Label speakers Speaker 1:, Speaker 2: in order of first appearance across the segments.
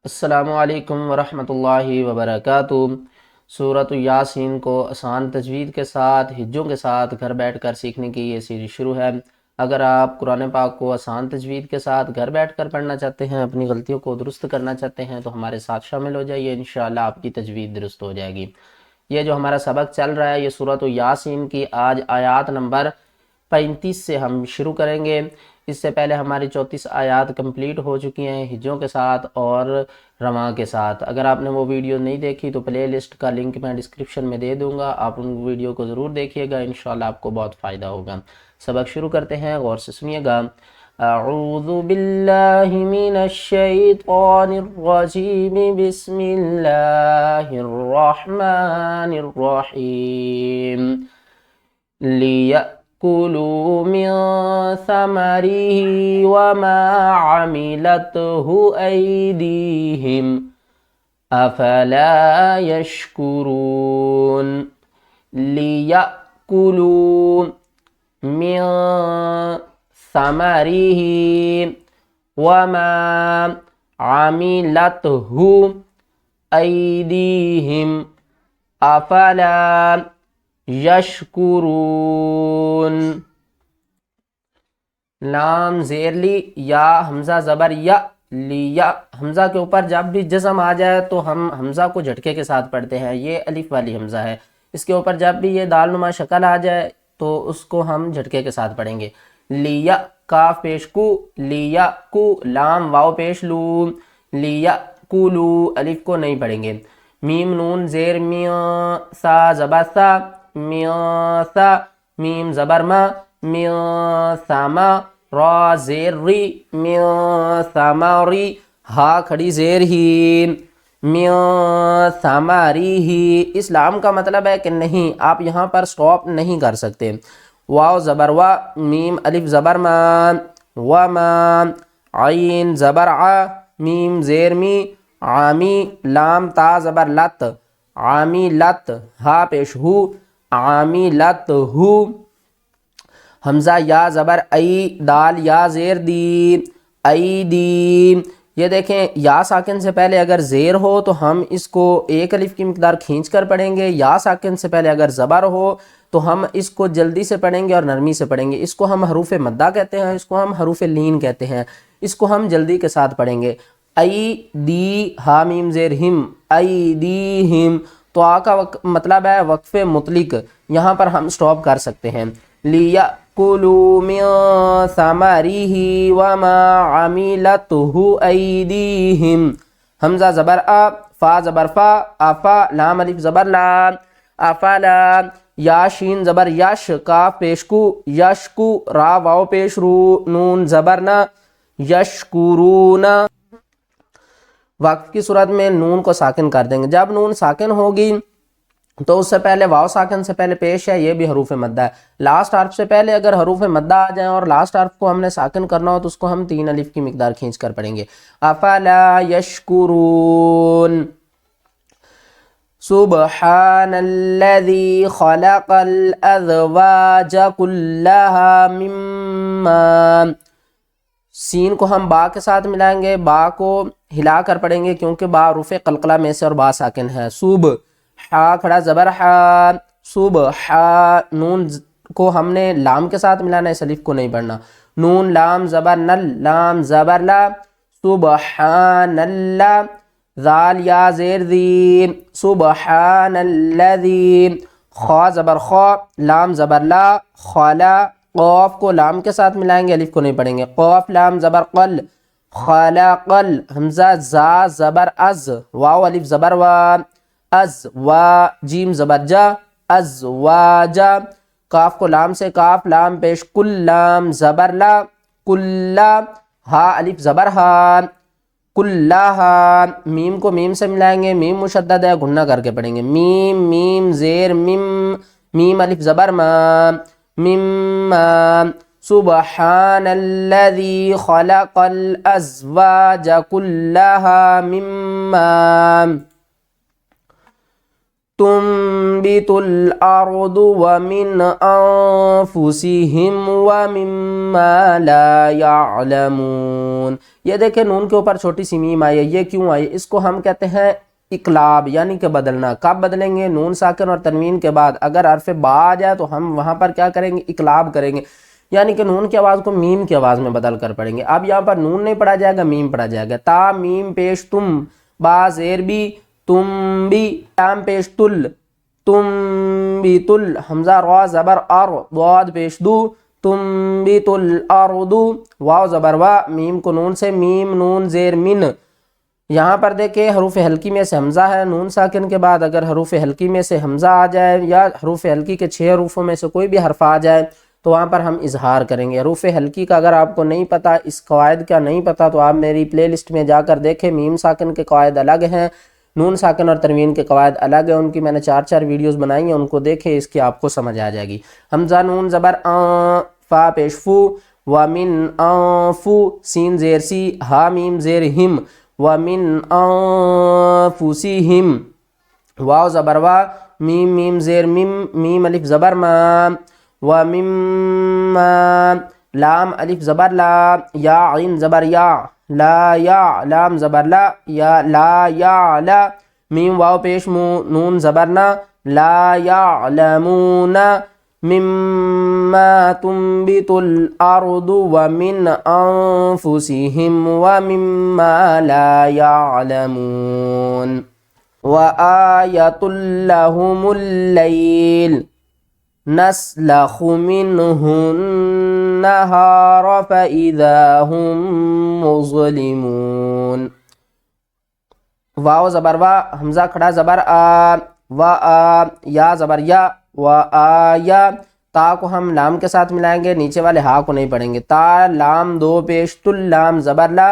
Speaker 1: السلام علیکم ورحمۃ اللہ وبرکاتہ۔ سورۃ یاسین کو آسان تجوید کے ساتھ ہجوں کے ساتھ گھر بیٹھ کر سیکھنے کی یہ سیریز شروع ہے۔ اگر آپ قرآن پاک کو آسان تجوید کے ساتھ گھر بیٹھ کر پڑھنا چاہتے ہیں، اپنی غلطیوں کو درست کرنا چاہتے ہیں تو ہمارے ساتھ شامل ہو جائیے، انشاءاللہ آپ کی تجوید درست ہو جائے گی۔ یہ جو ہمارا سبق چل رہا ہے یہ سورۃ یاسین کی آج آیات نمبر 35 سے ہم شروع کریں گے۔ اس سے پہلے ہماری 34 آیات کمپلیٹ ہو چکی ہیں ہجوں کے ساتھ اور رواں کے ساتھ۔ اگر آپ نے وہ ویڈیو نہیں دیکھی تو پلے لسٹ کا لنک میں ڈسکرپشن میں دے دوں گا، آپ ان ویڈیو کو ضرور دیکھیے گا، انشاءاللہ آپ کو بہت فائدہ ہوگا۔ سبق شروع کرتے ہیں، غور سے سنیے گا۔ اعوذ باللہ من الشیطان الرجیم، بسم اللہ الرحمن الرحیم۔ لِيَأْكُلُوا مِن ثَمَرِهِ وَمَا عَمِلَتْهُ أَيْدِيهِمْ أَفَلَا يَشْكُرُونَ۔ لِيَأْكُلُوا مِن ثَمَرِهِ وَمَا عَمِلَتْهُ أَيْدِيهِمْ أَفَلَا یشکرون۔ لام زیر لی، یا حمزہ زبر یا، لیا حمزہ کے اوپر جب بھی جزم آ جائے تو ہم حمزہ کو جھٹکے کے ساتھ پڑھتے ہیں، یہ الف والی حمزہ ہے۔ اس کے اوپر جب بھی یہ دال نما شکل آ جائے تو اس کو ہم جھٹکے کے ساتھ پڑھیں گے۔ لیا کاف پیش کو، لیا کو لام واو پیش لو، لیا کو لو الف کو نہیں پڑھیں گے۔ میم نون زیر میاں، سا زبر سا، میاں، میم زبر ما، میاں ساما، را زیر ری، میاں ساماری، ہا کھڑی زیر ہی، میاں ساماری ہی۔ اس لام کا مطلب ہے کہ نہیں، آپ یہاں پر سٹاپ نہیں کر سکتے۔ واو زبر وا، میم الف زبر ما، وما، عین زبر ع، میم زیر می، عامی، لام تا زبر لت، عامی لت، ہا پیش ہو، عاملت ہو، حمزہ یا زبر ای، دال یا زیر دی، ای دی۔ یہ دیکھیں یا ساکن سے پہلے اگر زیر ہو تو ہم اس کو ایک الف کی مقدار کھینچ کر پڑھیں گے، یا ساکن سے پہلے اگر زبر ہو تو ہم اس کو جلدی سے پڑھیں گے اور نرمی سے پڑھیں گے۔ اس کو ہم حروف مدہ کہتے ہیں، اس کو ہم حروف لین کہتے ہیں، اس کو ہم جلدی کے ساتھ پڑھیں گے۔ ای دی ہا میم زیر ہم، ای دی ہم، تو آ کا مطلب ہے وقف مطلق، یہاں پر ہم سٹاپ کر سکتے ہیں۔ لِيَأْكُلُوا مِن ثَمَرِهِ وَمَا عَمِلَتْهُ أَيْدِيهِمْ، حمزہ زبر آ، فا زبر فا، آفا، لام الف زبر لا، افلا، یا شین زبر یش، کاف پیش کو، یشکو، را واو پیش رو، نون زبر نا، یشکرون۔ وقف کی صورت میں نون کو ساکن کر دیں گے، جب نون ساکن ہوگی تو اس سے پہلے واو ساکن سے پہلے پیش ہے، یہ بھی حروف مدہ ہے۔ لاسٹ حرف سے پہلے اگر حروف مدہ آ جائیں اور لاسٹ حرف کو ہم نے ساکن کرنا ہو تو اس کو ہم 3 الف کی مقدار کھینچ کر پڑھیں گے۔ افلا یشکرون۔ سبحان الذی خلق الازواج کلها مما، سین کو ہم با کے ساتھ ملائیں گے، با کو ہلا کر پڑھیں گے کیونکہ با حروف قلقلہ میں سے اور با ساکن ہے۔ صوب، ہا کھڑا زبر ہا، صبح، نون کو ہم نے لام کے ساتھ ملانا ہے، اس الف کو نہیں پڑھنا۔ نون لام زبر نل، لام زبر لا، سبحان اللہ، ذال یا زیر دی، سبحان الذی، خا زبر خا، لام زبر لا، خالا، قوف کو لام کے ساتھ ملائیں گے، الف کو نہیں پڑھیں گے۔ قوف لام زبر قل، خلقل، حمزہ زا زبر از، واو الف زبر وا، از وا، جیم زبر جا، از واجا، کاف کو لام سے کاف، لام پیش کل، لام زبر لا، کلا، ہا الف زبر ہا، کلہا، میم کو میم سے ملائیں گے، میم مشدد ہے، گھننا کر کے پڑھیں گے۔ میم، میم زیر میم، میم الف زبر ما، مما، سبحان الذی خلق الازواج کلہا مما۔ تنبت الارض ومن انفسهم ومما لا يعلمون۔ یہ دیکھیں نون کے اوپر چھوٹی سی میم آئی ہے، یہ کیوں آئی؟ اس کو ہم کہتے ہیں اقلاب، یعنی کہ بدلنا۔ کب بدلیں گے؟ نون ساکن اور تنوین کے بعد اگر حرف با آ جائے تو ہم وہاں پر کیا کریں گے؟ اقلاب کریں گے، یعنی کہ نون کی آواز کو میم کی آواز میں بدل کر پڑھیں گے۔ اب یہاں پر نون نہیں پڑھا جائے گا، میم پڑھا جائے گا۔ تا میم پیش تم، با زیر بی، تم بھی، لام پیش تل، تم بھی تل، حمزہ را زبر ار، ضاد پیش دو، تم بھی تل ارض، واو زبر وا، میم کو نون سے، میم نون زیر من۔ یہاں پر دیکھیں حروف حلقی میں سے حمزہ ہے، نون ساکن کے بعد اگر حروف حلقی میں سے حمزہ آ جائے یا حروف حلقی کے 6 حروفوں میں سے کوئی بھی حرف آ جائے تو وہاں پر ہم اظہار کریں گے۔ حروف حلقی کا اگر آپ کو نہیں پتا، اس قواعد کا نہیں پتا، تو آپ میری پلے لسٹ میں جا کر دیکھیں، میم ساکن کے قواعد الگ ہیں، نون ساکن اور تنوین کے قواعد الگ ہیں، ان کی میں نے 4 ویڈیوز بنائی ہیں، ان کو دیکھیں، اس کی آپ کو سمجھ آ جائے گی۔ حمزہ نون زبر آ، فا پیش فو، ومن انفو، سین زیر سی، ہا میم زیر ہم، ومن انفسہم، واو زبر وا، میم میم زیر مم، میم الف زبر ما، ومما، لام الف زبر لا، یا عین زبر یا، لا یا، لام زبر لا، یا لا یا لا، میم واو پیش مو، نون زبر نا، لا یعلمون، مما تنبت الارض ومن انفسهم ومما لا يعلمون، وآية لهم الليل نسلخ منه النهار فإذا هم مظلمون، واو زبر وا، حمزہ کھڑا زبر آ، و آ، یا زبر یا، و آیا، تا کو ہم لام کے ساتھ ملائیں گے، نیچے والے ہا کو نہیں پڑھیں گے۔ تا لام دو پیش تل، لام زبر لا،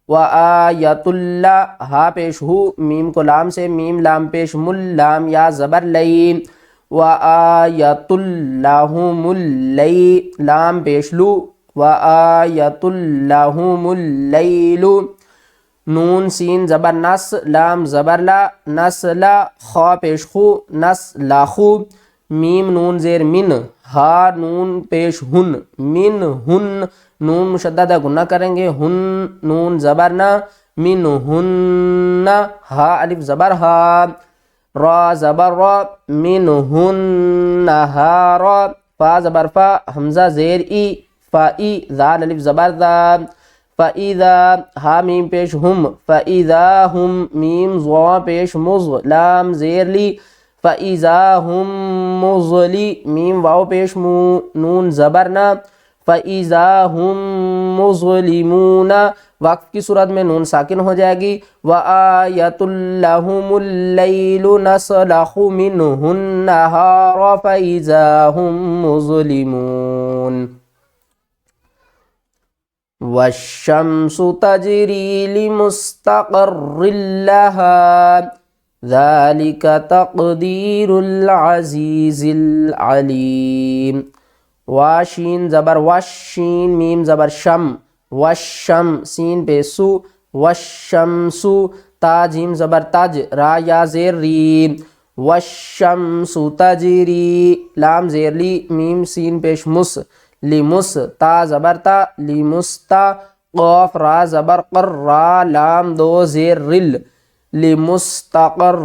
Speaker 1: و آیت اللہ، ہا پیش ہو، میم کو لام سے، میم لام پیش مل، لام یا زبر لئی، و آیت اللہم اللی، لام پیش لو، و آیت اللہم اللیل، نون سین زبر نس، لام زبر لا، نسلا، خا پیش خو، نسلخو، میم نون زیر من، ہا نون پیش ہن، من ہن، نون مشددہ گنہ کریں گے، ہن نون زبر نا، من ہن، ہا الف زبر ہا، را زبر را، من ہن ہا را، فا زبر فا، حمزہ زیر ای، فا ای، ذال الف زبر ذا، فَإِذَا، ہا میم پیش ہم، فَإِذَا ہم، میم زوا پیش مز، لام زیر لی، فَإِذَا ہم مظلی، میم واو پیش مو، نون زبر نا، فَإِذَا ہم مظلمون، وقف کی صورت میں نون ساکن ہو جائے گی، وَآیَةٌ لَهُمُ اللَّيْلُ نَسْلَخُ مِنْهُ النَّهَارَ فَإِذَا هُم مُظْلِمُونَ، والشمس تجری لمستقر لها ذلك تقدیر العزیز العلیم، واشین زبر وش، شین میم زبر شم، وشم، سین پہ سو، وشمس، تا جیم زبر تج، را یا زیر ری، والشمس تجری، لام زیر لی، میم سین پیش مس، لمس، تا زبر تا، لمستا، قاف را زبر قر، را لام دو زیر رل، لمستقر،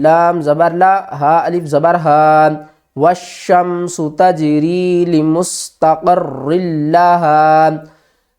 Speaker 1: لام زبر لا، ہا الف زبر ہا، والشمس تجری لمستقر لها،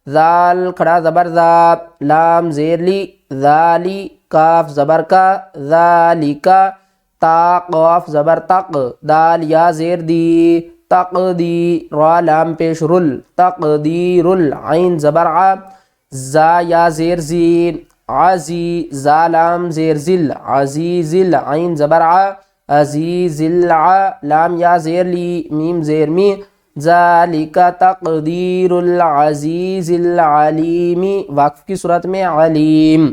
Speaker 1: ذال کھڑا زبر ذا، لام زیر لی، ذالی، کاف زبر کا، ذالکا، تا قاف زبر تق، دال یا زیر دی، تقدی، را لام پیش رل، تقدیر، عین زبر ع، زا یا زیر زی، عزی، زا لام زیر زل، عزیز، عین زبر ع، عزیز الع، لام یا زیر لی، میم زیر می، ذالک تقدیر العزیز العلیم، وقف کی صورت میں علیم،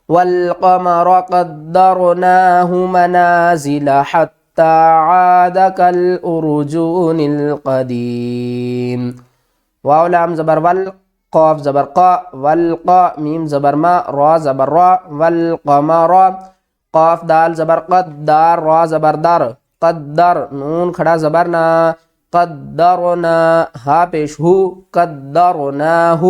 Speaker 1: والقمر قدرناہ منازل حتی عاد کالارجون القدیم، واو لام زبر ول، قاف زبر قا، والقا، میم زبر ما، را زبر را، والقمر، قاف دال زبر قد دار را زبر در قدر نون کھڑا زبر نا قدرنا ہا پیش ہو قدرناہ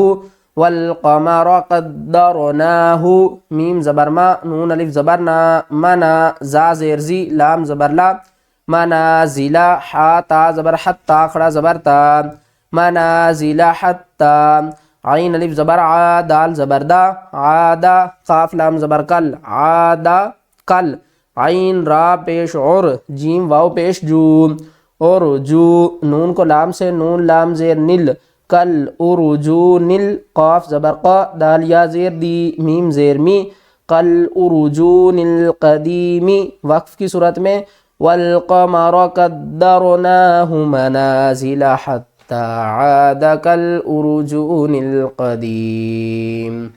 Speaker 1: والقمر قدرناہ میم زبر ما نون الف زبر نا منا زا زیر زی لام زبر لا منازل حا تا زبر حتا کھڑا زبر تا منازل حتا عین الف زبر عا دال زبر دا عادا قاف لام زبر کل عادا کل عین را پیش اور جیم واو پیش جو اور جو نون کو لام سے نون لام زیر نل کل ارجون القاف زبر قا دال یا زیر دی میم زیر می کل ارجون القدیمی وقف کی صورت میں والقمر قدرناہ منازل حتی عاد کل ارجون القدیم.